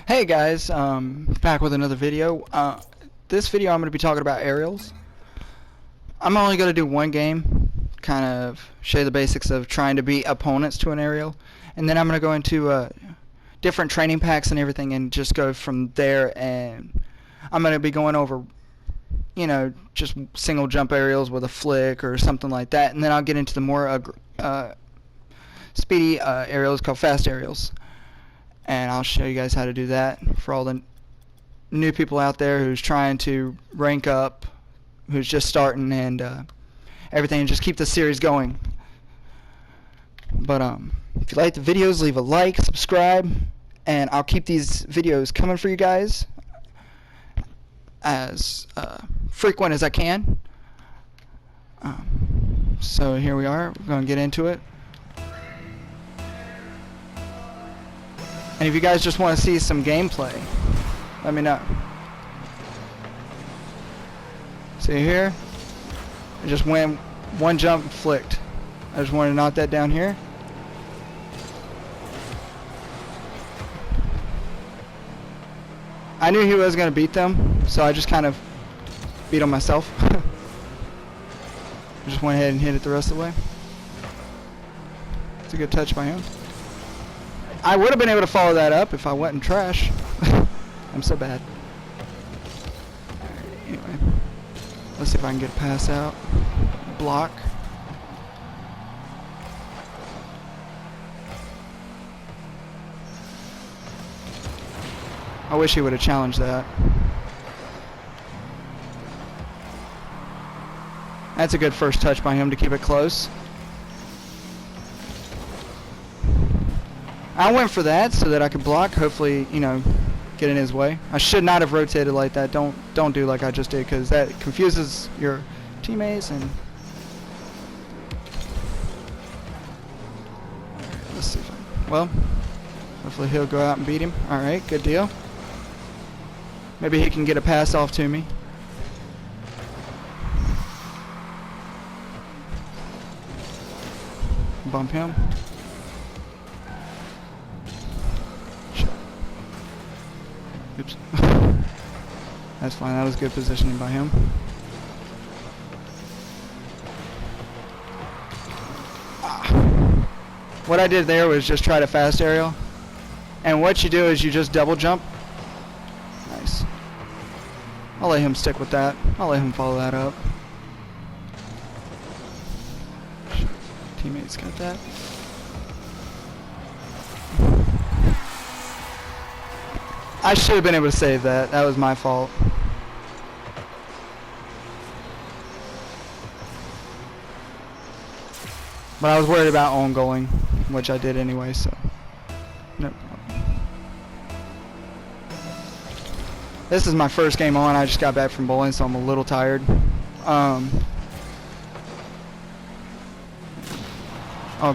Hey guys, back with another video. This video I'm going to be talking about aerials. I'm only going to do one game, kind of show you the basics of trying to beat opponents to an aerial, and then I'm going to go into different training packs and everything and just go from there. And I'm going to be going over, just single jump aerials with a flick or something like that, and then I'll get into the more speedy aerials called fast aerials. And I'll show you guys how to do that for all the new people out there who's trying to rank up, who's just starting, and everything, and just keep the series going. But if you like the videos, leave a like, subscribe, and I'll keep these videos coming for you guys as frequent as I can. So here we are. We're going to get into it. And if you guys just want to see some gameplay, let me know. See here? I just went one jump and flicked. I just want to knock that down here. I knew he was going to beat them, so I just kind of beat him myself. I just went ahead and hit it the rest of the way. It's a good touch by him. I would have been able to follow that up if I wasn't trash. I'm so bad. Alright, anyway. Let's see if I can get a pass out. Block. I wish he would have challenged that. That's a good first touch by him to keep it close. I went for that so that I could block, hopefully, get in his way. I should not have rotated like that. Don't do like I just did, because that confuses your teammates. And alright, let's see if hopefully he'll go out and beat him. Alright, good deal. Maybe he can get a pass off to me. Bump him. Oops. That's fine. That was good positioning by him. What I did there was just try to fast aerial. And what you do is you just double jump. Nice. I'll let him stick with that. I'll let him follow that up. Teammates got that. I should have been able to save that. That was my fault. But I was worried about own goaling, which I did anyway, so no problem. This is my first game on. I just got back from bowling, so I'm a little tired. Oh,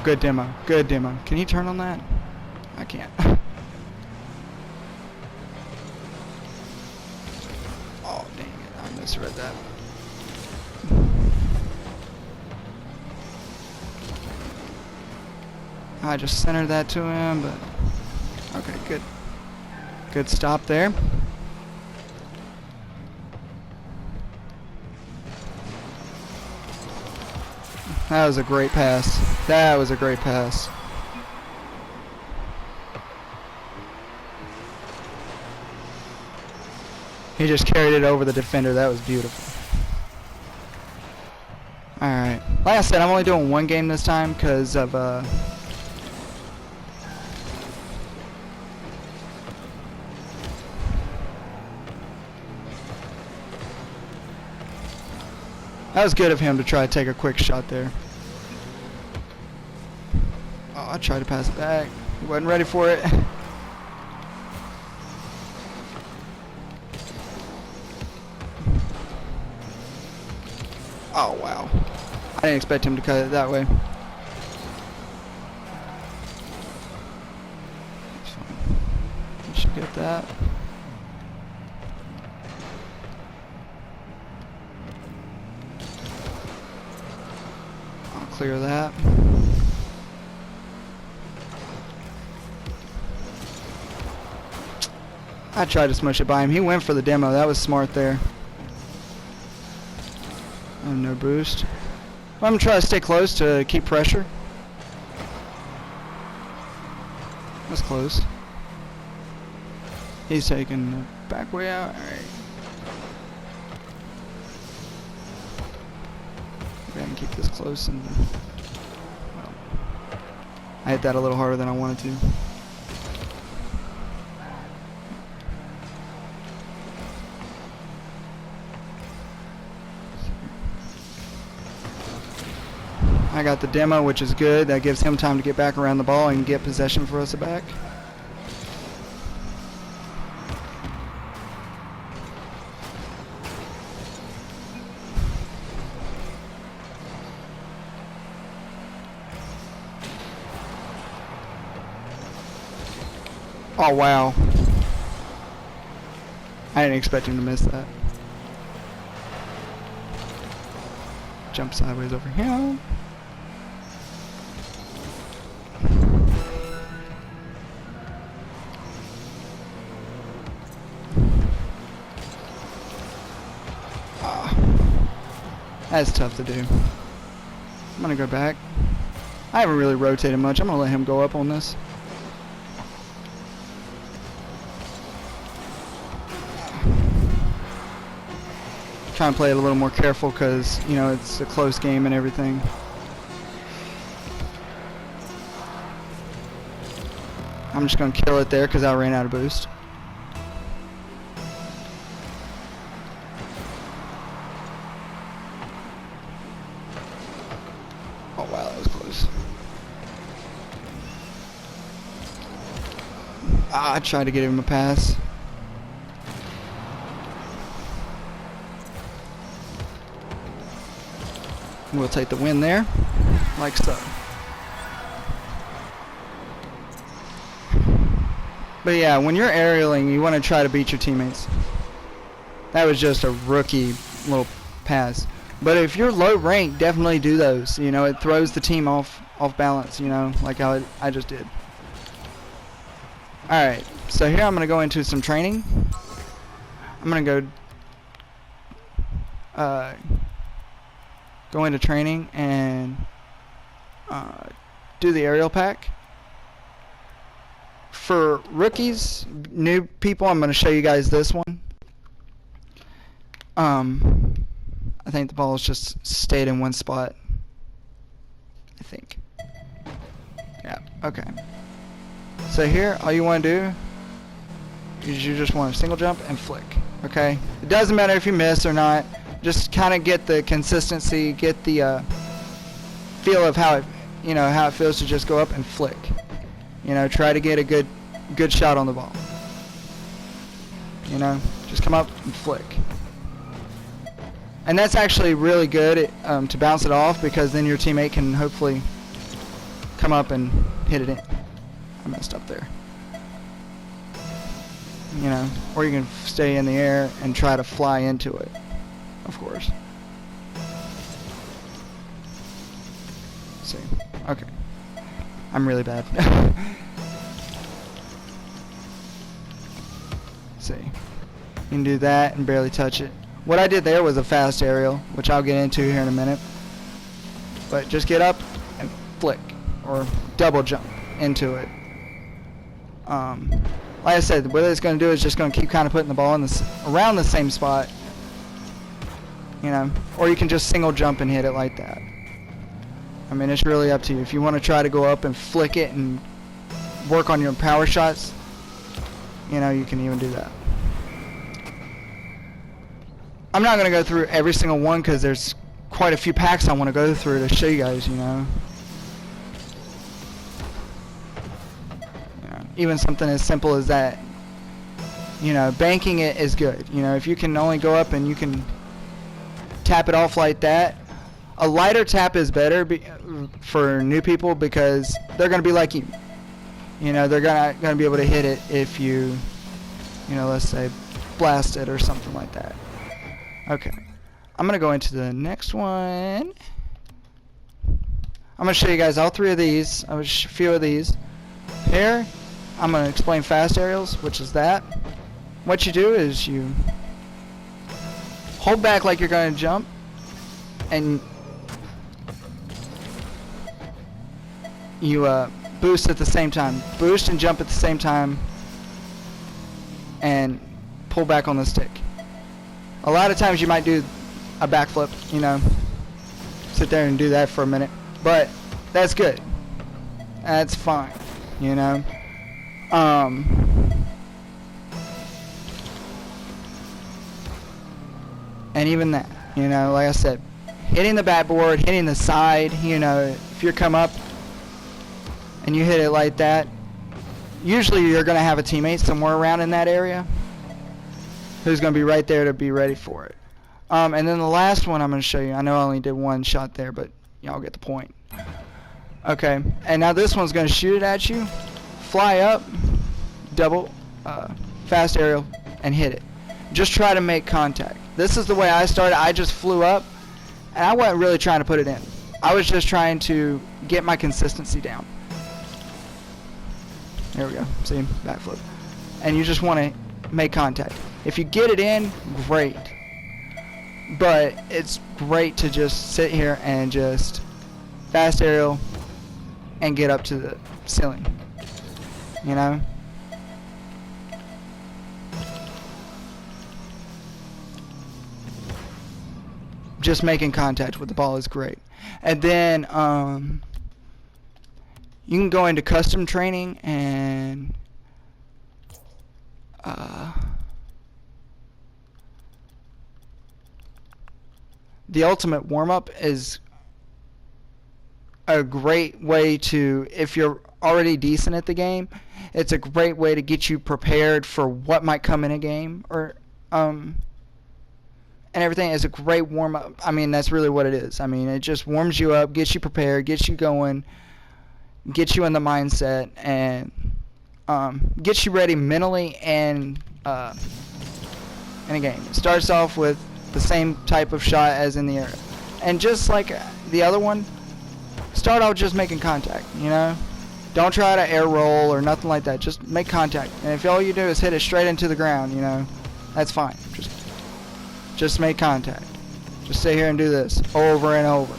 good demo. Good demo. Can you turn on that? I can't. Misread that. I just centered that to him, but okay, good. Good stop there. That was a great pass. That was a great pass. He just carried it over the defender. That was beautiful. Alright. Like I said, I'm only doing one game this time because of that was good of him to try to take a quick shot there. Oh, I tried to pass it back. He wasn't ready for it. Oh, wow. I didn't expect him to cut it that way. That's fine. You should get that. I'll clear that. I tried to smush it by him. He went for the demo. That was smart there. Oh, no boost. I'm going to try to stay close to keep pressure. That's close. He's taking the back way out. Alright. Go ahead and keep this close and... well, I hit that a little harder than I wanted to. I got the demo, which is good. That gives him time to get back around the ball and get possession for us back. Oh, wow. I didn't expect him to miss that. Jump sideways over here. That's tough to do. I'm gonna go back. I haven't really rotated much. I'm gonna let him go up on this. Try and play it a little more careful because, you know, it's a close game and everything. I'm just gonna kill it there because I ran out of boost. Oh wow, that was close. I tried to get him a pass. We'll take the win there, like so. But yeah, when you're aerialing, you want to try to beat your teammates. That was just a rookie little pass. But if you're low rank, definitely do those. You know, it throws the team off balance, you know, like how I just did. Alright, so here I'm going to go into some training. I'm going to go into training and do the aerial pack. For rookies, new people, I'm going to show you guys this one. I think the ball's just stayed in one spot. I think. Yeah, okay. So here, all you want to do is you just want to single jump and flick. Okay? It doesn't matter if you miss or not. Just kind of get the consistency, get the feel of how it, you know, how it feels to just go up and flick. You know, try to get a good shot on the ball. You know, just come up and flick. And that's actually really good to bounce it off, because then your teammate can hopefully come up and hit it in. I messed up there. You know, or you can stay in the air and try to fly into it, of course. See, okay. I'm really bad. See, you can do that and barely touch it. What I did there was a fast aerial, which I'll get into here in a minute. But just get up and flick, or double jump into it. Like I said, what it's going to do is just going to keep kind of putting the ball in around the same spot. You know, or you can just single jump and hit it like that. I mean, it's really up to you. If you want to try to go up and flick it and work on your power shots, you know, you can even do that. I'm not going to go through every single one because there's quite a few packs I want to go through to show you guys, you know. Even something as simple as that. You know, banking it is good. You know, if you can only go up and you can tap it off like that. A lighter tap is better for new people because they're going to be like you. You know, they're going to be able to hit it if you know, let's say blast it or something like that. Okay, I'm going to go into the next one. I'm going to show you guys all three of these, a few of these. Here, I'm going to explain fast aerials, which is that. what you do is you hold back like you're going to jump, and you boost at the same time. Boost and jump at the same time, and pull back on the stick. A lot of times you might do a backflip, you know, sit there and do that for a minute, but that's good. That's fine, you know. And even that, you know, like I said, hitting the backboard, hitting the side, you know, if you come up and you hit it like that, usually you're going to have a teammate somewhere around in that area who's going to be right there to be ready for it. And then the last one I'm going to show you, I know I only did one shot there, but y'all get the point. Okay, and now this one's going to shoot it at you, fly up, double, fast aerial, and hit it. Just try to make contact. This is the way I started. I just flew up, and I wasn't really trying to put it in. I was just trying to get my consistency down. There we go. See? Backflip. And you just want to make contact. If you get it in, great. But it's great to just sit here and just fast aerial and get up to the ceiling. You know? Just making contact with the ball is great. And then you can go into custom training, and the ultimate warm-up is a great way to, if you're already decent at the game, it's a great way to get you prepared for what might come in a game, or and everything. Is a great warm-up. I mean, that's really what it is. I mean, it just warms you up, gets you prepared, gets you going, gets you in the mindset, and gets you ready mentally and in a game. It starts off with the same type of shot as in the air. And just like the other one, start out just making contact, you know? Don't try to air roll or nothing like that. Just make contact. And if all you do is hit it straight into the ground, you know, that's fine. Just make contact. Just sit here and do this over and over.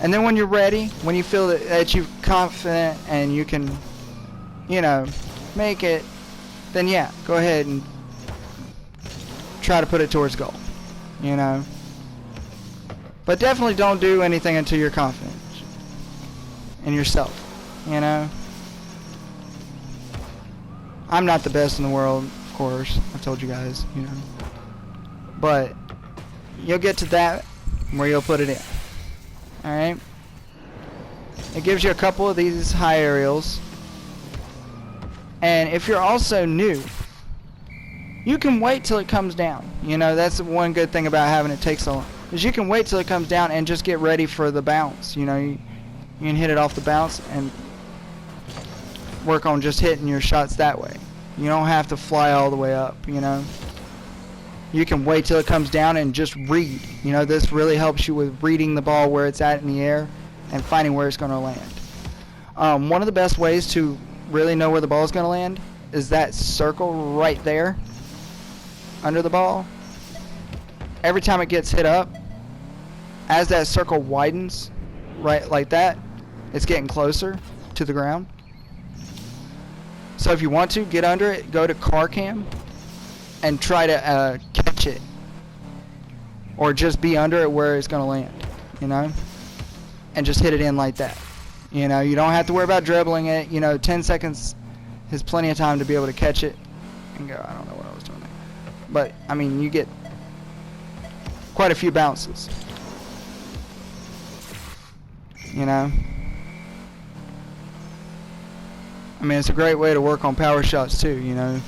And then when you're ready, when you feel that you're confident and you can, you know, make it, then yeah, go ahead and try to put it towards goal, you know. But definitely don't do anything until you're confident in yourself, you know. I'm not the best in the world, of course. I've told you guys, you know. But you'll get to that where you'll put it in. Alright? It gives you a couple of these high aerials. And if you're also new, you can wait till it comes down. You know, that's one good thing about having it take so long. Is you can wait till it comes down and just get ready for the bounce. You know, you can hit it off the bounce and work on just hitting your shots that way. You don't have to fly all the way up, you know. You can wait till it comes down and just read. You know, this really helps you with reading the ball where it's at in the air and finding where it's going to land. One of the best ways to really know where the ball is going to land is that circle right there under the ball. Every time it gets hit up, as that circle widens, right like that, it's getting closer to the ground. So if you want to, get under it, go to car cam, and try to catch it. Or just be under it where it's going to land, you know? And just hit it in like that. You know, you don't have to worry about dribbling it. You know, 10 seconds is plenty of time to be able to catch it and go. I don't know what I was doing there. But, I mean, you get quite a few bounces. You know? I mean, it's a great way to work on power shots too, you know?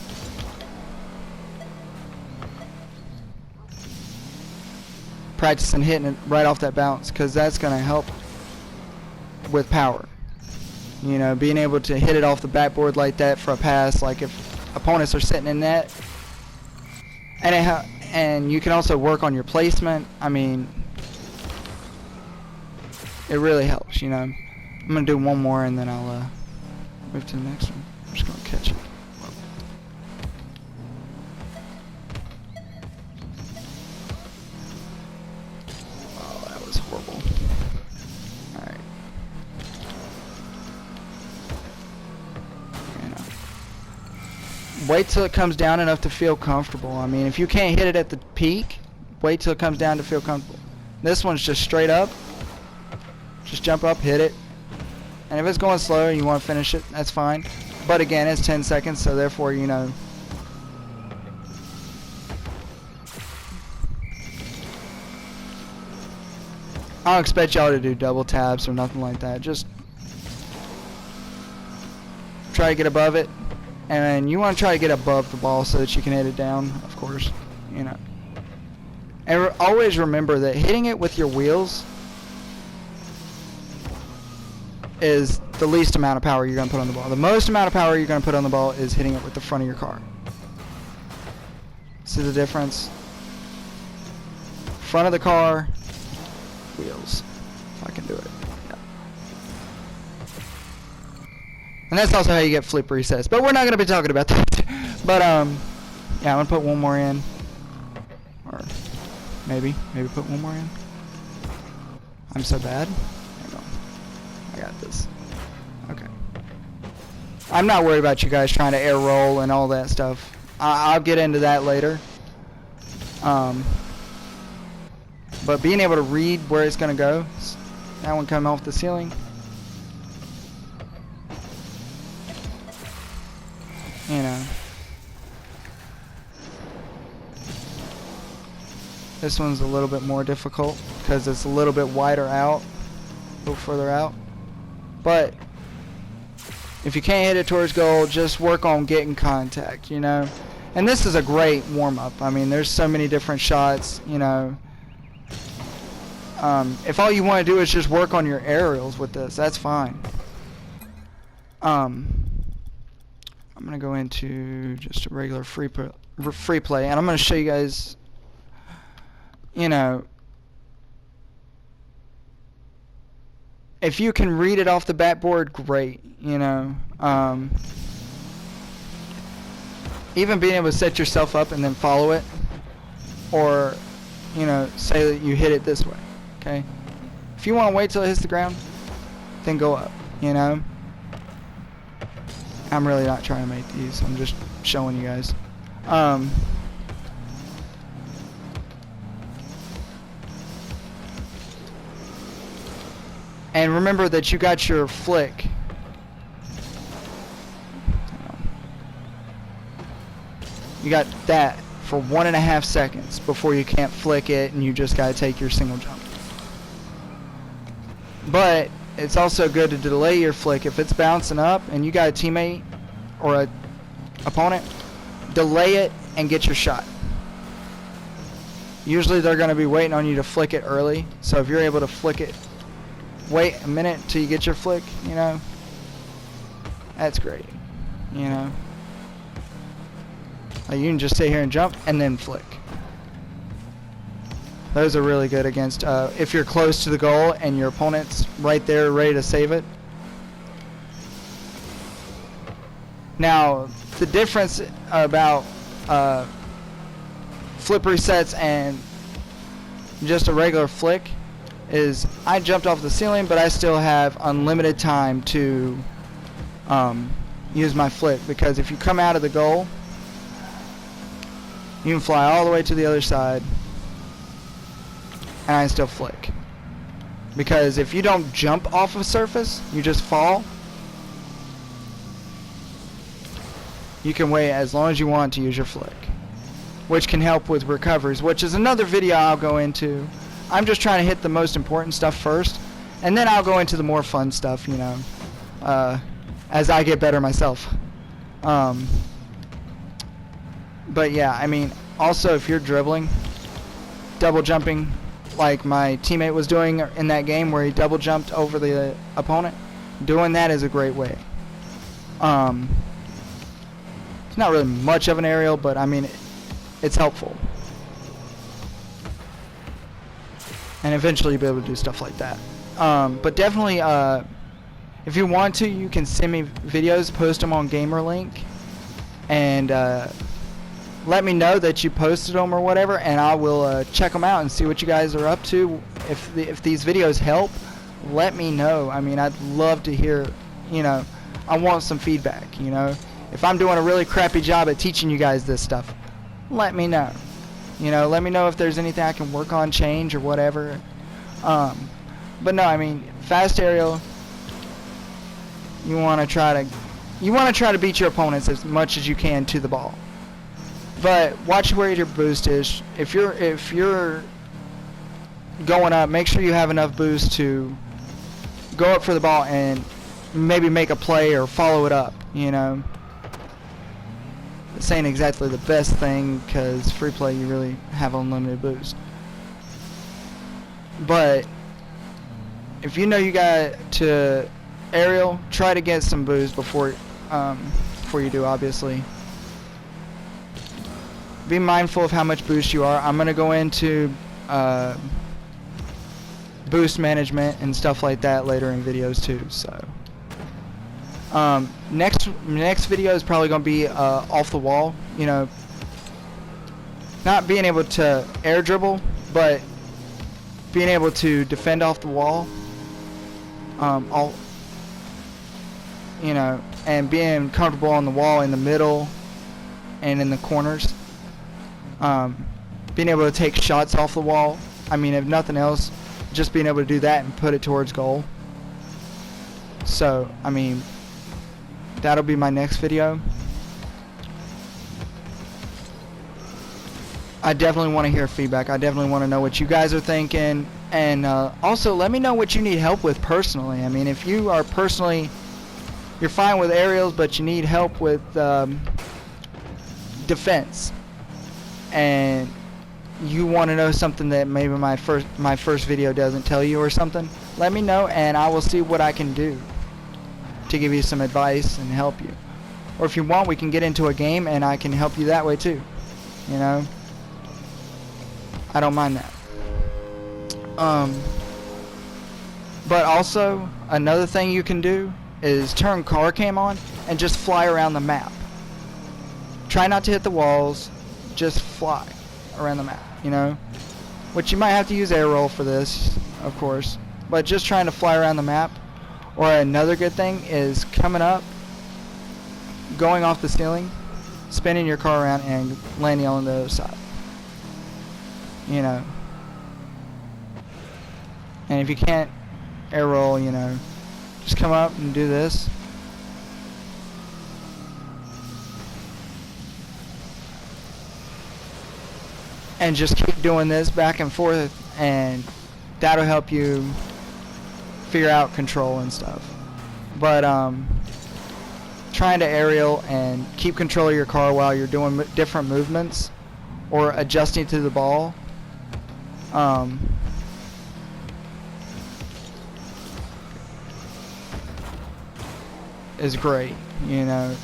Practicing hitting it right off that bounce, because that's going to help with power. You know, being able to hit it off the backboard like that for a pass, like if opponents are sitting in net. And you can also work on your placement. I mean, it really helps, you know. I'm going to do one more and then I'll move to the next one. I'm just going to catch it. wait till it comes down enough to feel comfortable. I mean, if you can't hit it at the peak, wait till it comes down to feel comfortable. This one's just straight up. Just jump up, hit it. And if it's going slow and you want to finish it, that's fine. But again, it's 10 seconds, so therefore, you know. I don't expect y'all to do double taps or nothing like that. Just try to get above it. And you want to try to get above the ball so that you can hit it down, of course. You know. And always remember that hitting it with your wheels is the least amount of power you're going to put on the ball. The most amount of power you're going to put on the ball is hitting it with the front of your car. See the difference? Front of the car, wheels. If I can do it. Yeah. And that's also how you get flip resets. But we're not going to be talking about that. But, yeah, I'm going to put one more in. Or maybe put one more in. I'm so bad. Hang on. I got this. Okay. I'm not worried about you guys trying to air roll and all that stuff. I'll get into that later. But being able to read where it's going to go. That one coming off the ceiling. You know. This one's a little bit more difficult because it's a little bit wider out. A little further out. But if you can't hit it towards goal, just work on getting contact, you know. And this is a great warm-up. I mean, there's so many different shots, you know. If all you want to do is just work on your aerials with this, that's fine. I'm going to go into just a regular free play, and I'm going to show you guys, you know, if you can read it off the backboard, great, you know. Even being able to set yourself up and then follow it, or, you know, say that you hit it this way, okay? If you want to wait till it hits the ground, then go up, you know. I'm really not trying to make these, I'm just showing you guys. And remember that you got your flick. You got that for 1.5 seconds before you can't flick it and you just got to take your single jump. But it's also good to delay your flick. If it's bouncing up and you got a teammate or a opponent, delay it and get your shot. Usually they're going to be waiting on you to flick it early. So if you're able to flick it, wait a minute till you get your flick, you know, that's great, you know. Like you can just sit here and jump and then flick. Those are really good against if you're close to the goal and your opponent's right there ready to save it. Now, the difference about flip resets and just a regular flick is I jumped off the ceiling, but I still have unlimited time to use my flick, because if you come out of the goal, you can fly all the way to the other side and I still flick. Because if you don't jump off a surface, you just fall, you can wait as long as you want to use your flick, which can help with recoveries, which is another video I'll go into. I'm just trying to hit the most important stuff first, and then I'll go into the more fun stuff, you know, as I get better myself. But yeah, I mean, also if you're dribbling, double jumping like my teammate was doing in that game where he double jumped over the opponent, doing that is a great way. It's not really much of an aerial, but I mean, it's helpful. And eventually you'll be able to do stuff like that. But definitely, if you want to, you can send me videos, post them on GamerLink, and let me know that you posted them or whatever, and I will check them out and see what you guys are up to. If these videos help, let me know. I mean, I'd love to hear, you know, I want some feedback, you know. If I'm doing a really crappy job at teaching you guys this stuff, let me know. You know, let me know if there's anything I can work on, change, or whatever. But no, I mean, fast aerial, you want to try to beat your opponents as much as you can to the ball. But watch where your boost is. If you're going up, make sure you have enough boost to go up for the ball and maybe make a play or follow it up, you know. This ain't exactly the best thing because free play you really have unlimited boost. But if you know you got to aerial, try to get some boost before you do, obviously. Be mindful of how much boost you are. I'm going to go into boost management and stuff like that later in videos too. So next video is probably going to be off the wall. You know, not being able to air dribble, but being able to defend off the wall. You know, and being comfortable on the wall in the middle and in the corners. Being able to take shots off the wall. I mean, if nothing else, just being able to do that and put it towards goal. So, I mean, that'll be my next video. I definitely want to hear feedback. I definitely want to know what you guys are thinking. And also, let me know what you need help with personally. I mean, if you are personally, you're fine with aerials, but you need help with defense, and you want to know something that maybe my first video doesn't tell you or something, let me know and I will see what I can do to give you some advice and help you. Or if you want, we can get into a game and I can help you that way too. You know, I don't mind that. But also another thing you can do is turn car cam on and just fly around the map. Try not to hit the walls, just fly around the map, you know, which you might have to use air roll for this, of course, but just trying to fly around the map. Or another good thing is coming up, going off the ceiling, spinning your car around and landing on the other side, you know. And if you can't air roll, you know, just come up and do this. And just keep doing this back and forth, and that'll help you figure out control and stuff. But trying to aerial and keep control of your car while you're doing different movements or adjusting to the ball is great, you know.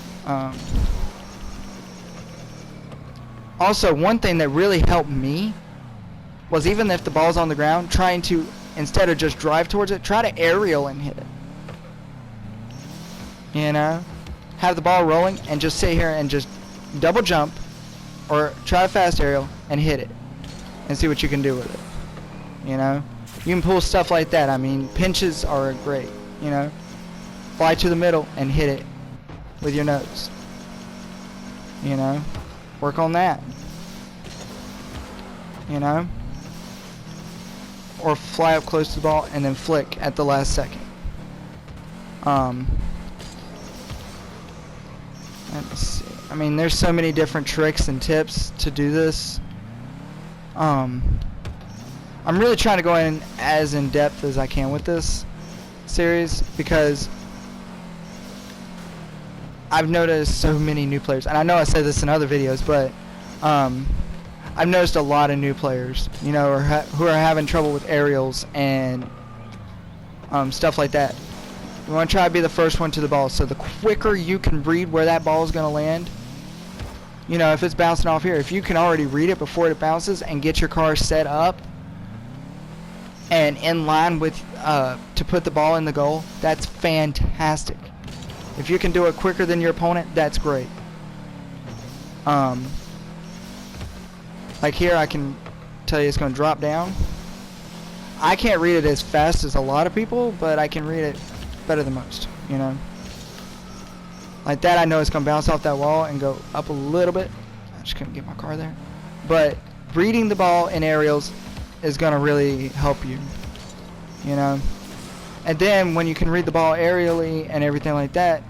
Also, one thing that really helped me was, even if the ball's on the ground, trying to, instead of just drive towards it, try to aerial and hit it. You know? Have the ball rolling and just sit here and just double jump or try a fast aerial and hit it and see what you can do with it. You know? You can pull stuff like that. I mean, pinches are great, you know? Fly to the middle and hit it with your nose. You know? Work on that. You know? Or fly up close to the ball and then flick at the last second. Let me see. I mean, there's so many different tricks and tips to do this. I'm really trying to go in as in depth as I can with this series, because I've noticed so many new players, and I know I said this in other videos, but I've noticed a lot of new players, you know, who are having trouble with aerials and stuff like that. You want to try to be the first one to the ball, so the quicker you can read where that ball is going to land, you know, if it's bouncing off here, if you can already read it before it bounces and get your car set up and in line with to put the ball in the goal, that's fantastic. If you can do it quicker than your opponent, that's great. Like here, I can tell you it's going to drop down. I can't read it as fast as a lot of people, but I can read it better than most, you know. like that, I know it's going to bounce off that wall and go up a little bit. I just couldn't get my car there. But reading the ball in aerials is going to really help you, you know. And then when you can read the ball aerially and everything like that,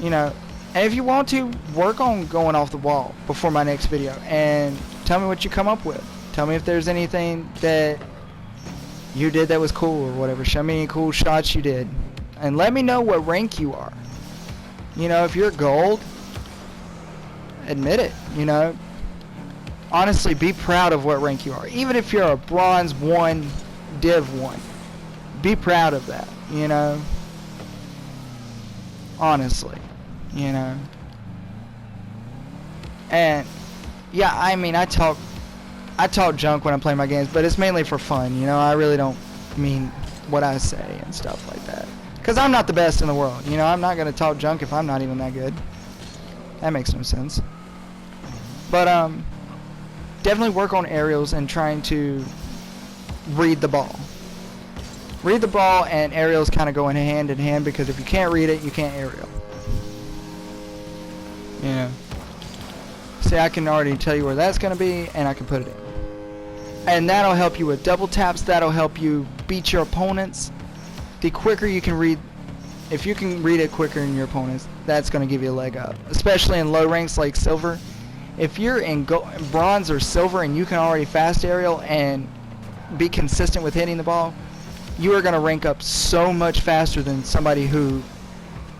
you know, and if you want to, work on going off the wall before my next video and tell me what you come up with. Tell me if there's anything that you did that was cool or whatever. Show me any cool shots you did. And let me know what rank you are. You know, if you're gold, admit it, you know. Honestly, be proud of what rank you are. Even if you're a bronze 1, div 1. Be proud of that, you know. Honestly, you know. And yeah, I mean, I talk junk when I'm playing my games, but it's mainly for fun, you know. I really don't mean what I say and stuff like that, because I'm not the best in the world, you know. I'm not going to talk junk if I'm not even that good. That makes no sense. But definitely work on aerials and trying to read the ball. Read the ball and aerials kind of go in hand, because if you can't read it, you can't aerial. You know. See, I can already tell you where that's going to be, and I can put it in. And that'll help you with double taps. That'll help you beat your opponents. The quicker you can read, if you can read it quicker than your opponents, that's going to give you a leg up. Especially in low ranks like silver. If you're in bronze or silver and you can already fast aerial and be consistent with hitting the ball, you are going to rank up so much faster than somebody who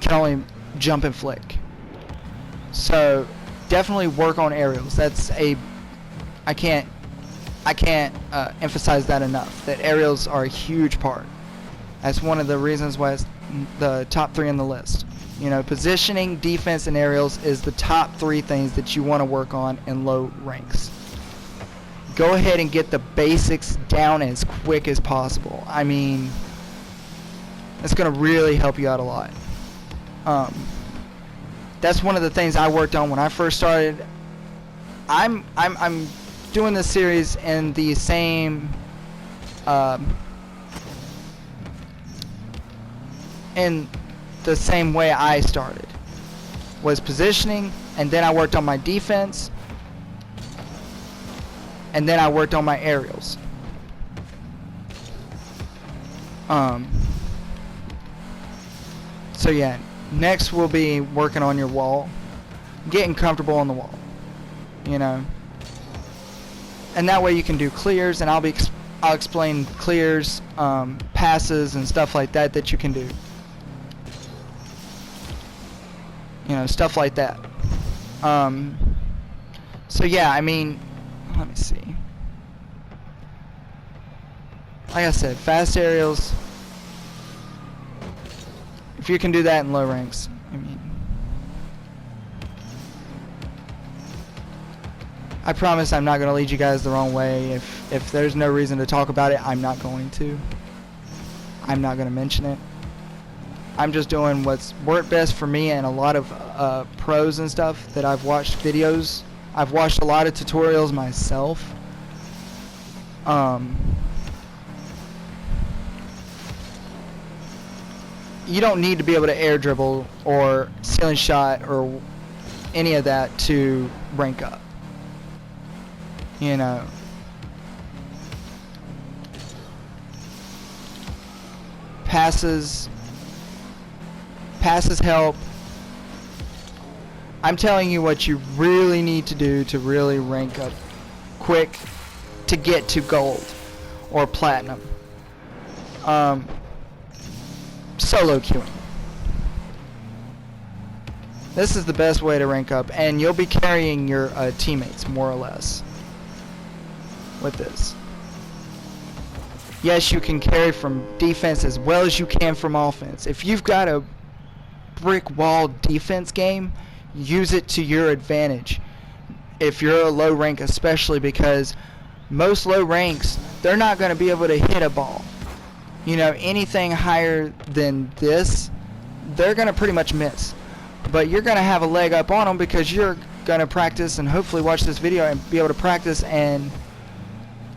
can only jump and flick. So definitely work on aerials. That's I can't emphasize that enough, that aerials are a huge part. That's one of the reasons why it's the top 3 on the list. You know, positioning, defense, and aerials is the top 3 things that you want to work on in low ranks. Go ahead and get the basics down as quick as possible. I mean, it's going to really help you out a lot. That's one of the things I worked on when I first started. I'm doing this series in the same way I started, was positioning, and then I worked on my defense, and then I worked on my aerials. So yeah, next we'll be working on your wall, getting comfortable on the wall, you know, and that way you can do clears, and I'll explain clears, passes, and stuff like that that you can do. You know, stuff like that. So yeah, I mean, let me see. Like I said, fast aerials. If you can do that in low ranks, I mean, I promise I'm not going to lead you guys the wrong way. If there's no reason to talk about it, I'm not going to. I'm not going to mention it. I'm just doing what's worked best for me and a lot of pros and stuff that I've watched videos. I've watched a lot of tutorials myself. You don't need to be able to air dribble or ceiling shot or any of that to rank up. You know. Passes help. I'm telling you what you really need to do to really rank up quick to get to gold or platinum. Solo queuing. This is the best way to rank up, and you'll be carrying your teammates more or less with this. Yes, you can carry from defense as well as you can from offense. If you've got a brick wall defense game, use it to your advantage. If you're a low rank, especially, because most low ranks, they're not going to be able to hit a ball. You know, anything higher than this, they're going to pretty much miss. But you're going to have a leg up on them because you're going to practice and hopefully watch this video and be able to practice and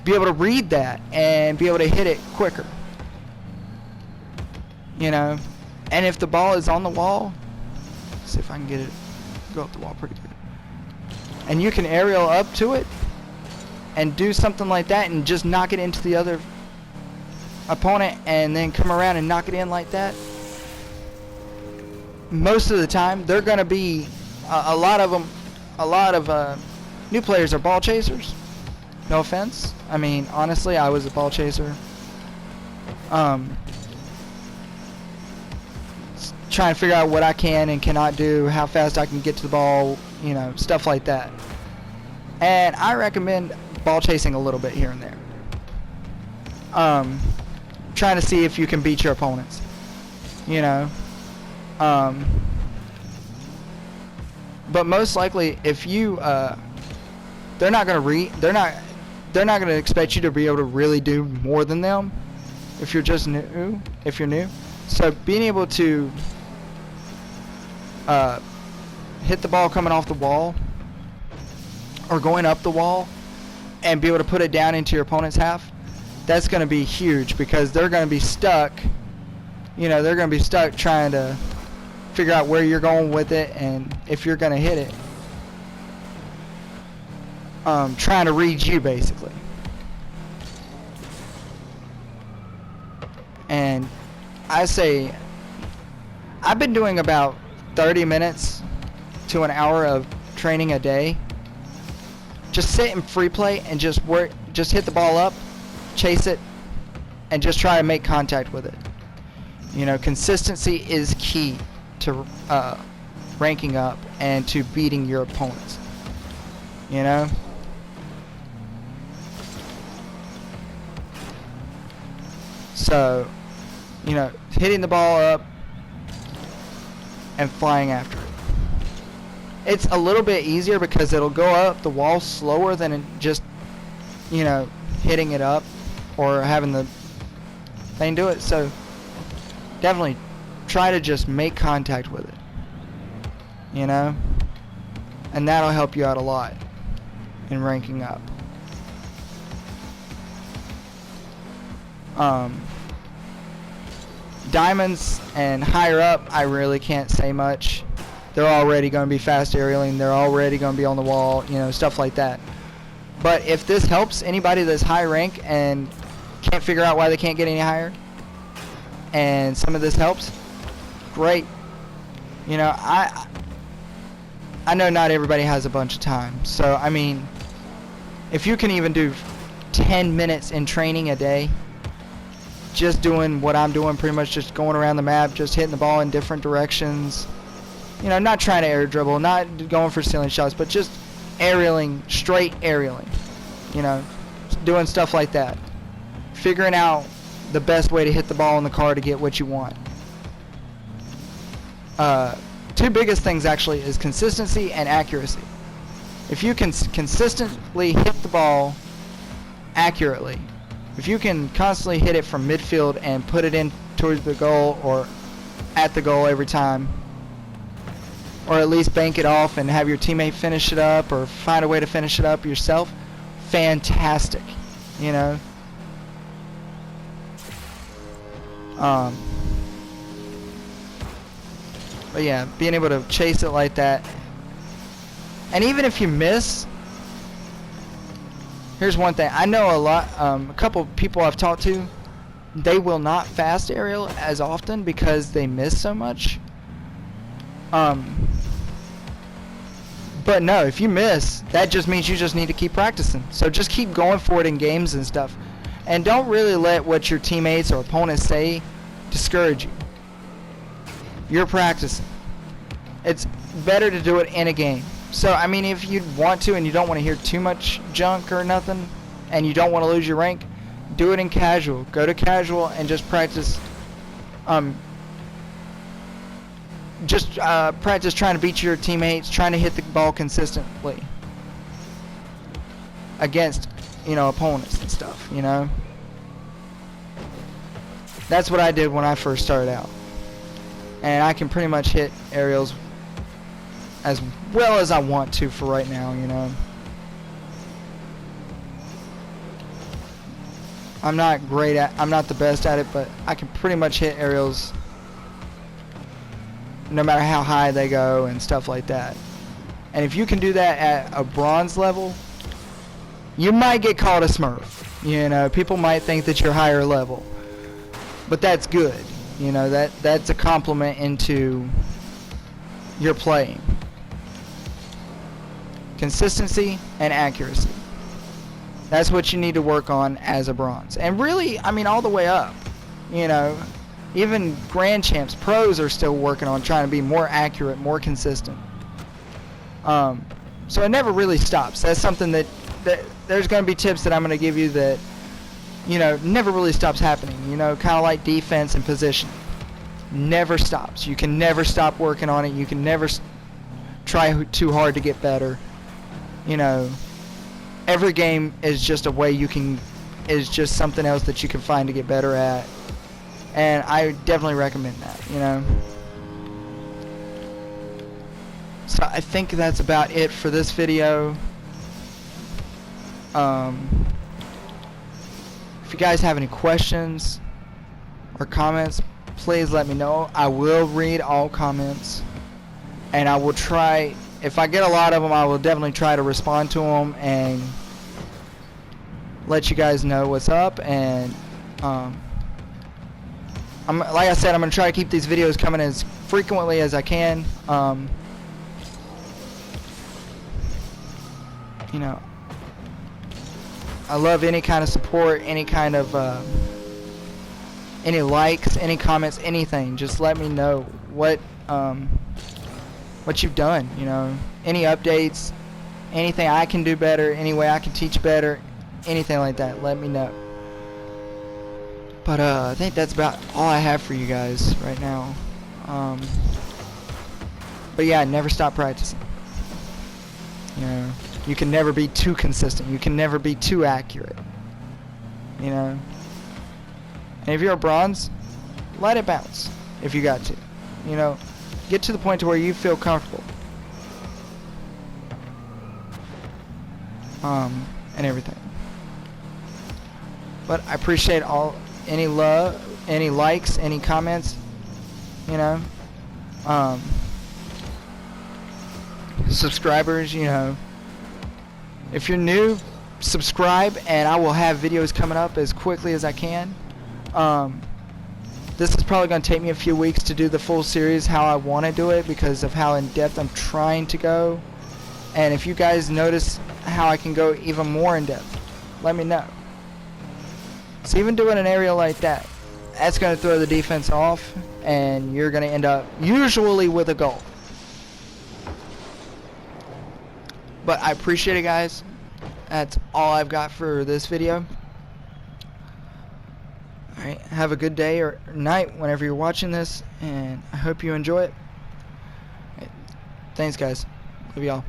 be able to read that and be able to hit it quicker. You know, and if the ball is on the wall, See if I can get it go up the wall pretty good. And you can aerial up to it and do something like that and just knock it into the other opponent and then come around and knock it in like that. Most of the time they're going to be a lot of new players are ball chasers. No offense. I mean, honestly, I was a ball chaser. Trying to figure out what I can and cannot do, how fast I can get to the ball, you know, stuff like that. And I recommend ball chasing a little bit here and there. Trying to see if you can beat your opponents, you know. But most likely, if you, they're not gonna expect you to be able to really do more than them if you're just new. If you're new, so being able to hit the ball coming off the wall or going up the wall and be able to put it down into your opponent's half, that's going to be huge because they're going to be stuck. You know, they're going to be stuck trying to figure out where you're going with it and if you're going to hit it. Trying to read you basically. And I say I've been doing about 30 minutes to an hour of training a day. Just sit in free play and just hit the ball up, chase it, and just try to make contact with it. You know, consistency is key to ranking up and to beating your opponents. You know? So, you know, hitting the ball up and flying after it. It's a little bit easier because it'll go up the wall slower than just, you know, hitting it up or having the thing do it. So definitely try to just make contact with it, you know, and that'll help you out a lot in ranking up. Diamonds and higher up, I really can't say much. They're already going to be fast aerialing. They're already going to be on the wall, you know, stuff like that. But if this helps anybody that's high rank and can't figure out why they can't get any higher, and some of this helps, great. You know, I know not everybody has a bunch of time. So, I mean, if you can even do 10 minutes in training a day, just doing what I'm doing, pretty much just going around the map, just hitting the ball in different directions. You know, not trying to air dribble, not going for ceiling shots, but just aerialing, straight aerialing. You know, doing stuff like that. Figuring out the best way to hit the ball in the car to get what you want. Two biggest things actually is consistency and accuracy. If you can consistently hit the ball accurately, if you can constantly hit it from midfield and put it in towards the goal or at the goal every time, or at least bank it off and have your teammate finish it up or find a way to finish it up yourself, fantastic, you know. But yeah, being able to chase it like that. And even if you miss, here's one thing. I know a couple people I've talked to, they will not fast aerial as often because they miss so much. But no, if you miss, that just means you just need to keep practicing. So just keep going for it in games and stuff. And don't really let what your teammates or opponents say discourage you. You're practicing. It's better to do it in a game. So, I mean, if you want to and you don't want to hear too much junk or nothing, and you don't want to lose your rank, do it in casual. Go to casual and just practice. Practice trying to beat your teammates, trying to hit the ball consistently against, you know, opponents and stuff, you know. That's what I did when I first started out. And I can pretty much hit aerials as well as I want to for right now, you know. I'm not the best at it, but I can pretty much hit aerials no matter how high they go and stuff like that. And if you can do that at a bronze level, you might get called a smurf. You know, people might think that you're higher level, but that's good. You know, that's a compliment into your playing. Consistency and accuracy. That's what you need to work on as a bronze. And really, I mean, all the way up. You know, even grand champs, pros are still working on trying to be more accurate, more consistent. So it never really stops. That's something that there's going to be tips that I'm going to give you that, you know, never really stops happening. You know, kind of like defense and positioning. Never stops. You can never stop working on it. You can never try too hard to get better. You know, every game is just a way is just something else that you can find to get better at. And I definitely recommend that, you know. So I think that's about it for this video. If you guys have any questions or comments, please let me know. I will read all comments, and I will try, if I get a lot of them, I will definitely try to respond to them and let you guys know what's up. And like I said, I'm going to try to keep these videos coming as frequently as I can. You know, I love any kind of support, any kind of any likes, any comments, anything. Just let me know what you've done. You know, any updates, anything I can do better, any way I can teach better, anything like that. Let me know. But I think that's about all I have for you guys right now. But yeah, never stop practicing. You know, you can never be too consistent. You can never be too accurate. You know. And if you're a bronze, let it bounce if you got to. You know, get to the point to where you feel comfortable. And everything. But I appreciate any love, any likes, any comments, you know. Subscribers, you know. If you're new, subscribe, and I will have videos coming up as quickly as I can. This is probably going to take me a few weeks to do the full series how I want to do it because of how in depth I'm trying to go. And if you guys notice how I can go even more in depth, let me know. So even doing an aerial like that, that's going to throw the defense off, and you're going to end up usually with a goal. But I appreciate it, guys. That's all I've got for this video. Alright, have a good day or night whenever you're watching this, and I hope you enjoy it. Thanks, guys. Love y'all.